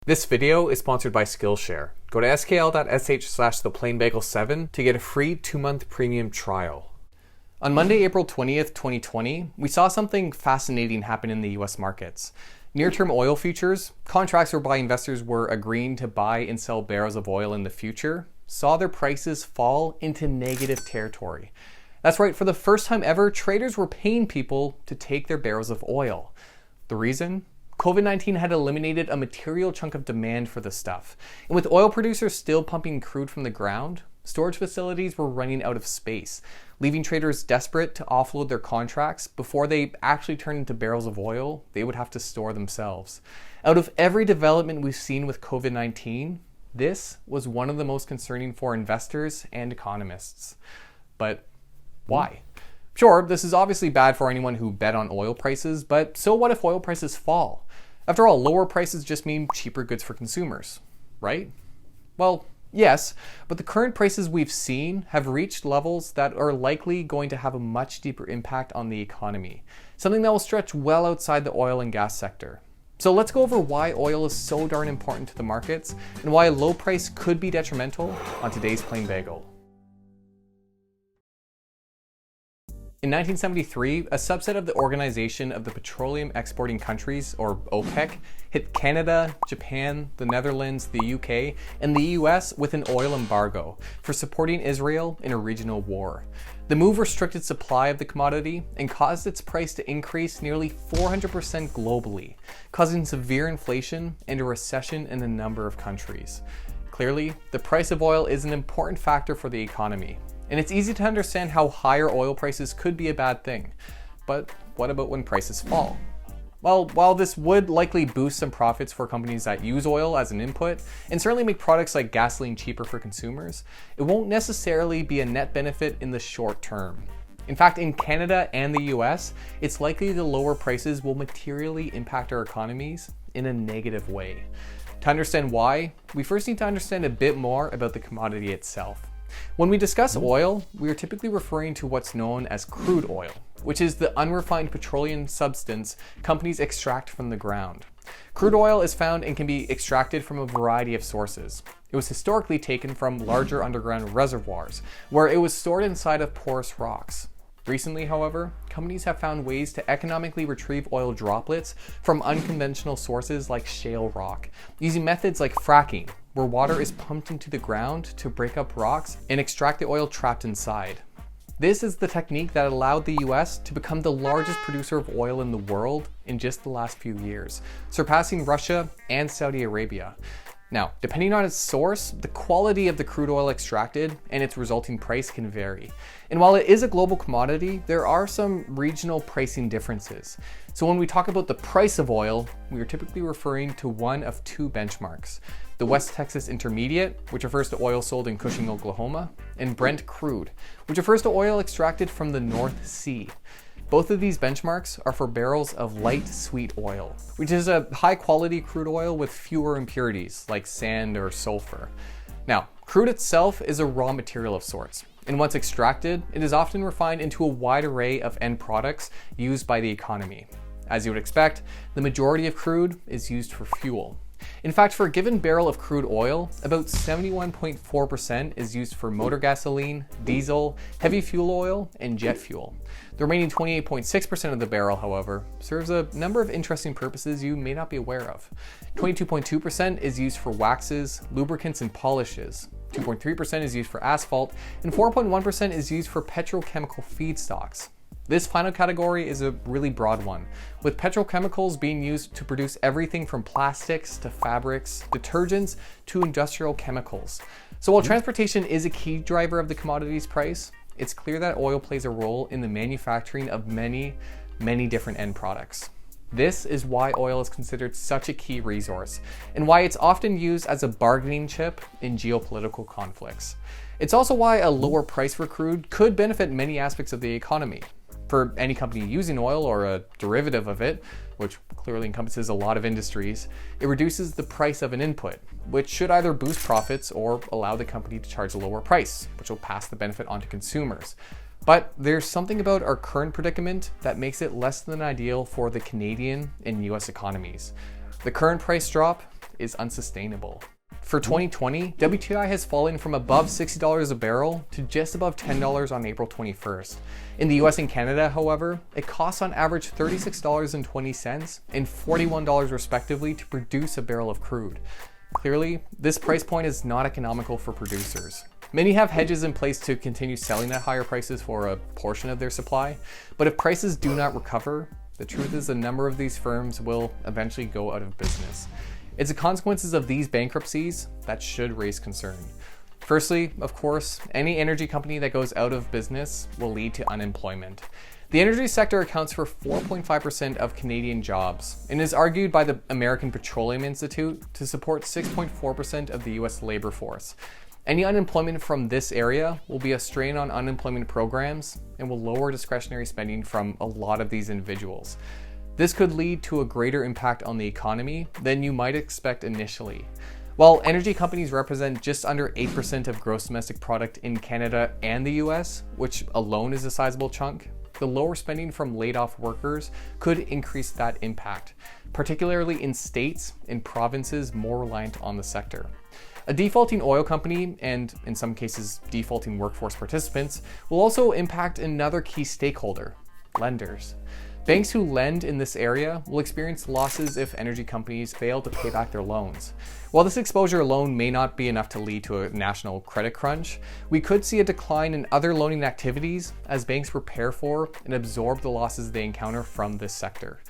This video is sponsored by Skillshare. Go to skl.sh/theplainbagel7 to get a free 2-month premium trial. On Monday, April 20th, 2020, we saw something fascinating happen in the US markets. Near-term oil futures, contracts whereby investors were agreeing to buy and sell barrels of oil in the future, saw their prices fall into negative territory. That's right, for the first time ever, traders were paying people to take their barrels of oil. The reason? COVID-19 had eliminated a material chunk of demand for the stuff. And with oil producers still pumping crude from the ground, storage facilities were running out of space, leaving traders desperate to offload their contracts before they actually turned into barrels of oil they would have to store themselves. Out of every development we've seen with COVID-19, this was one of the most concerning for investors and economists. But why? Sure, this is obviously bad for anyone who bet on oil prices, but so what if oil prices fall? After all, lower prices just mean cheaper goods for consumers, right? Well, yes, but the current prices we've seen have reached levels that are likely going to have a much deeper impact on the economy, something that will stretch well outside the oil and gas sector. So let's go over why oil is so darn important to the markets and why a low price could be detrimental on today's Plain Bagel. In 1973, a subset of the Organization of the Petroleum Exporting Countries, or OPEC, hit Canada, Japan, the Netherlands, the UK, and the US with an oil embargo for supporting Israel in a regional war. The move restricted supply of the commodity and caused its price to increase nearly 400% globally, causing severe inflation and a recession in a number of countries. Clearly, the price of oil is an important factor for the economy. And it's easy to understand how higher oil prices could be a bad thing. But what about when prices fall? Well, while this would likely boost some profits for companies that use oil as an input, and certainly make products like gasoline cheaper for consumers, it won't necessarily be a net benefit in the short term. In fact, in Canada and the US, it's likely the lower prices will materially impact our economies in a negative way. To understand why, we first need to understand a bit more about the commodity itself. When we discuss oil, we are typically referring to what's known as crude oil, which is the unrefined petroleum substance companies extract from the ground. Crude oil is found and can be extracted from a variety of sources. It was historically taken from larger underground reservoirs, where it was stored inside of porous rocks. Recently, however, companies have found ways to economically retrieve oil droplets from unconventional sources like shale rock, using methods like fracking, where water is pumped into the ground to break up rocks and extract the oil trapped inside. This is the technique that allowed the US to become the largest producer of oil in the world in just the last few years, surpassing Russia and Saudi Arabia. Now, depending on its source, the quality of the crude oil extracted and its resulting price can vary. And while it is a global commodity, there are some regional pricing differences. So when we talk about the price of oil, we are typically referring to one of two benchmarks: the West Texas Intermediate, which refers to oil sold in Cushing, Oklahoma, and Brent Crude, which refers to oil extracted from the North Sea. Both of these benchmarks are for barrels of light sweet oil, which is a high quality crude oil with fewer impurities like sand or sulfur. Now, crude itself is a raw material of sorts, and once extracted, it is often refined into a wide array of end products used by the economy. As you would expect, the majority of crude is used for fuel. In fact, for a given barrel of crude oil, about 71.4% is used for motor gasoline, diesel, heavy fuel oil, and jet fuel. The remaining 28.6% of the barrel, however, serves a number of interesting purposes you may not be aware of. 22.2% is used for waxes, lubricants, and polishes. 2.3% is used for asphalt, and 4.1% is used for petrochemical feedstocks. This final category is a really broad one, with petrochemicals being used to produce everything from plastics to fabrics, detergents to industrial chemicals. So while transportation is a key driver of the commodity's price, it's clear that oil plays a role in the manufacturing of many different end products. This is why oil is considered such a key resource, and why it's often used as a bargaining chip in geopolitical conflicts. It's also why a lower price for crude could benefit many aspects of the economy. For any company using oil or a derivative of it, which clearly encompasses a lot of industries, it reduces the price of an input, which should either boost profits or allow the company to charge a lower price, which will pass the benefit on to consumers. But there's something about our current predicament that makes it less than ideal for the Canadian and US economies. The current price drop is unsustainable. For 2020, WTI has fallen from above $60 a barrel to just above $10 on April 21st. In the US and Canada, however, it costs on average $36.20 and $41 respectively to produce a barrel of crude. Clearly, this price point is not economical for producers. Many have hedges in place to continue selling at higher prices for a portion of their supply, but if prices do not recover, the truth is a number of these firms will eventually go out of business. It's the consequences of these bankruptcies that should raise concern. Firstly, of course, any energy company that goes out of business will lead to unemployment. The energy sector accounts for 4.5% of Canadian jobs and is argued by the American Petroleum Institute to support 6.4% of the US labor force. Any unemployment from this area will be a strain on unemployment programs and will lower discretionary spending from a lot of these individuals. This could lead to a greater impact on the economy than you might expect initially. While energy companies represent just under 8% of gross domestic product in Canada and the US, which alone is a sizable chunk, the lower spending from laid-off workers could increase that impact, particularly in states and provinces more reliant on the sector. A defaulting oil company, and in some cases defaulting workforce participants, will also impact another key stakeholder: lenders. Banks who lend in this area will experience losses if energy companies fail to pay back their loans. While this exposure alone may not be enough to lead to a national credit crunch, we could see a decline in other loaning activities as banks prepare for and absorb the losses they encounter from this sector.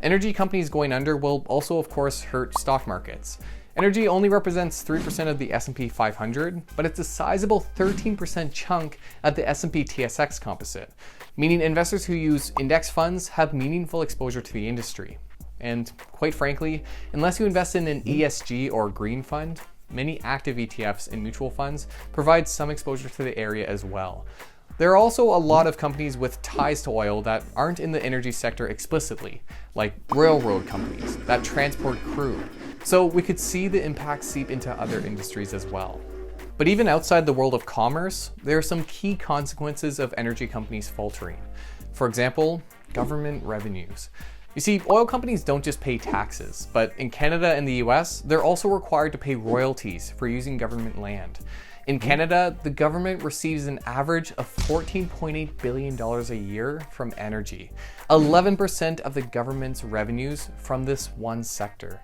Energy companies going under will also, of course, hurt stock markets. Energy only represents 3% of the S&P 500, but it's a sizable 13% chunk at the S&P TSX composite, meaning investors who use index funds have meaningful exposure to the industry. And quite frankly, unless you invest in an ESG or green fund, many active ETFs and mutual funds provide some exposure to the area as well. There are also a lot of companies with ties to oil that aren't in the energy sector explicitly, like railroad companies that transport crude. So we could see the impact seep into other industries as well. But even outside the world of commerce, there are some key consequences of energy companies faltering. For example, government revenues. You see, oil companies don't just pay taxes, but in Canada and the US, they're also required to pay royalties for using government land. In Canada, the government receives an average of $14.8 billion a year from energy, 11% of the government's revenues from this one sector.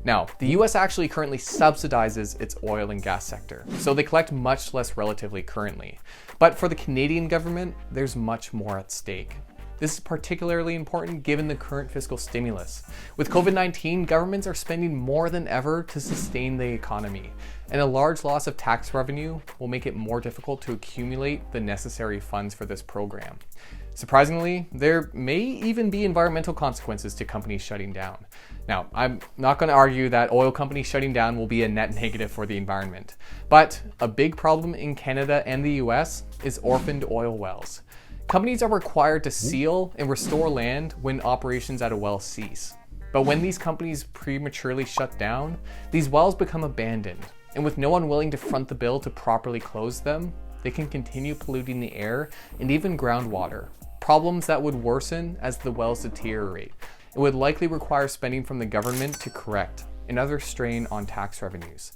Now, the US actually currently subsidizes its oil and gas sector, so they collect much less relatively currently. But for the Canadian government, there's much more at stake. This is particularly important given the current fiscal stimulus. With COVID-19, governments are spending more than ever to sustain the economy, and a large loss of tax revenue will make it more difficult to accumulate the necessary funds for this program. Surprisingly, there may even be environmental consequences to companies shutting down. Now, I'm not going to argue that oil companies shutting down will be a net negative for the environment, but a big problem in Canada and the US is orphaned oil wells. Companies are required to seal and restore land when operations at a well cease. But when these companies prematurely shut down, these wells become abandoned, and with no one willing to front the bill to properly close them, they can continue polluting the air and even groundwater, problems that would worsen as the wells deteriorate. It would likely require spending from the government to correct, another strain on tax revenues.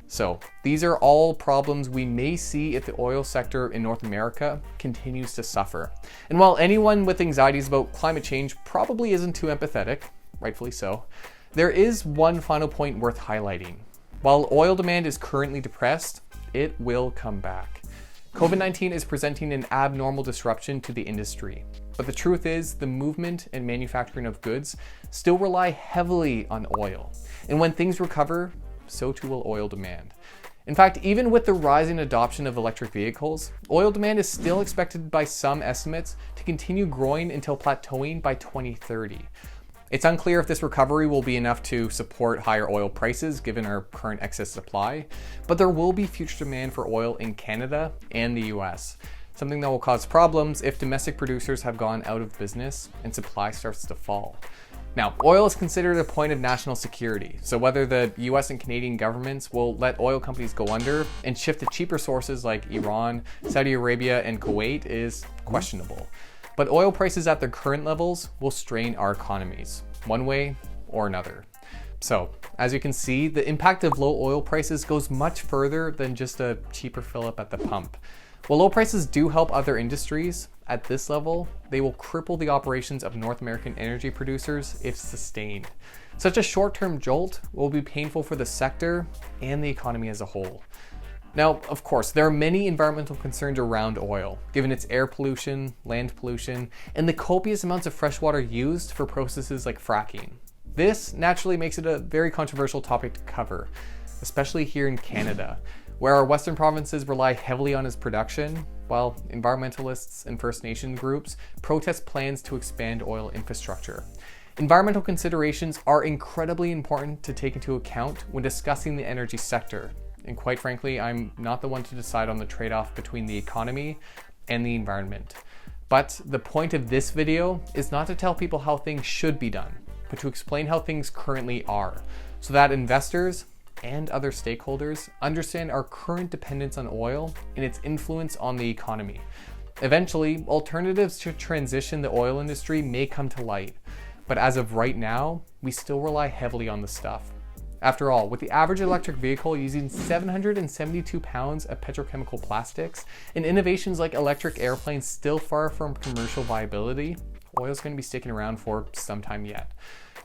So these are all problems we may see if the oil sector in North America continues to suffer. And while anyone with anxieties about climate change probably isn't too empathetic, rightfully so, there is one final point worth highlighting. While oil demand is currently depressed, it will come back. COVID-19 is presenting an abnormal disruption to the industry, but the truth is the movement and manufacturing of goods still rely heavily on oil. And when things recover, so too will oil demand. In fact, even with the rising adoption of electric vehicles, oil demand is still expected by some estimates to continue growing until plateauing by 2030. It's unclear if this recovery will be enough to support higher oil prices given our current excess supply, but there will be future demand for oil in Canada and the US, something that will cause problems if domestic producers have gone out of business and supply starts to fall. Now, oil is considered a point of national security, so whether the US and Canadian governments will let oil companies go under and shift to cheaper sources like Iran, Saudi Arabia, and Kuwait is questionable. But oil prices at their current levels will strain our economies, one way or another. So, as you can see, the impact of low oil prices goes much further than just a cheaper fill-up at the pump. While low prices do help other industries, at this level, they will cripple the operations of North American energy producers if sustained. Such a short-term jolt will be painful for the sector and the economy as a whole. Now, of course, there are many environmental concerns around oil, given its air pollution, land pollution, and the copious amounts of fresh water used for processes like fracking. This naturally makes it a very controversial topic to cover, especially here in Canada, where our western provinces rely heavily on its production, while environmentalists and First Nation groups protest plans to expand oil infrastructure. Environmental considerations are incredibly important to take into account when discussing the energy sector. And quite frankly, I'm not the one to decide on the trade-off between the economy and the environment. But the point of this video is not to tell people how things should be done, but to explain how things currently are, so that investors and other stakeholders understand our current dependence on oil and its influence on the economy. Eventually, alternatives to transition the oil industry may come to light, but as of right now, we still rely heavily on the stuff. After all, with the average electric vehicle using 772 pounds of petrochemical plastics and innovations like electric airplanes still far from commercial viability, oil is going to be sticking around for some time yet.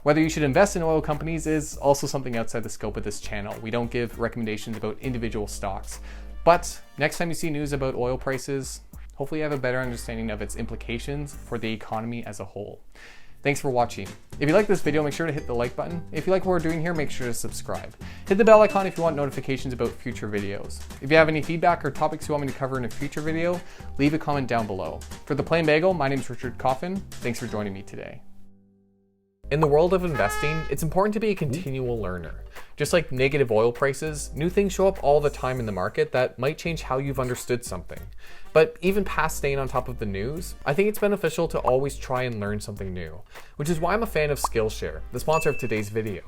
Whether you should invest in oil companies is also something outside the scope of this channel. We don't give recommendations about individual stocks. But next time you see news about oil prices, hopefully you have a better understanding of its implications for the economy as a whole. Thanks for watching. If you like this video, make sure to hit the like button. If you like what we're doing here, make sure to subscribe. Hit the bell icon if you want notifications about future videos. If you have any feedback or topics you want me to cover in a future video, leave a comment down below. For The Plain Bagel, my name is Richard Coffin. Thanks for joining me today. In the world of investing, it's important to be a continual learner. Just like negative oil prices, new things show up all the time in the market that might change how you've understood something. But even past staying on top of the news, I think it's beneficial to always try and learn something new, which is why I'm a fan of Skillshare, the sponsor of today's video.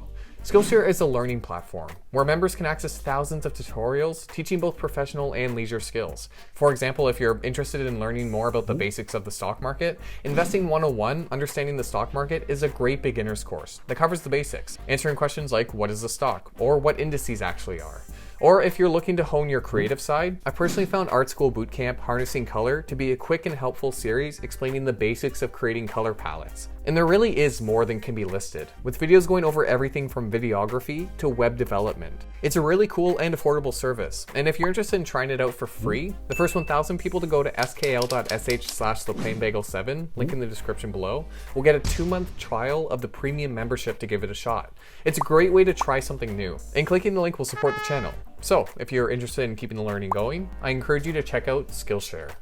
Skillshare is a learning platform where members can access thousands of tutorials teaching both professional and leisure skills. For example, if you're interested in learning more about the basics of the stock market, Investing 101, Understanding the Stock Market is a great beginner's course that covers the basics, answering questions like what is a stock or what indices actually are. Or if you're looking to hone your creative side, I personally found Art School Bootcamp Harnessing Color to be a quick and helpful series explaining the basics of creating color palettes. And there really is more than can be listed, with videos going over everything from videography to web development. It's a really cool and affordable service, and if you're interested in trying it out for free, the first 1,000 people to go to skl.sh/theplainbagel7, link in the description below, will get a 2-month trial of the premium membership to give it a shot. It's a great way to try something new, and clicking the link will support the channel. So, if you're interested in keeping the learning going, I encourage you to check out Skillshare.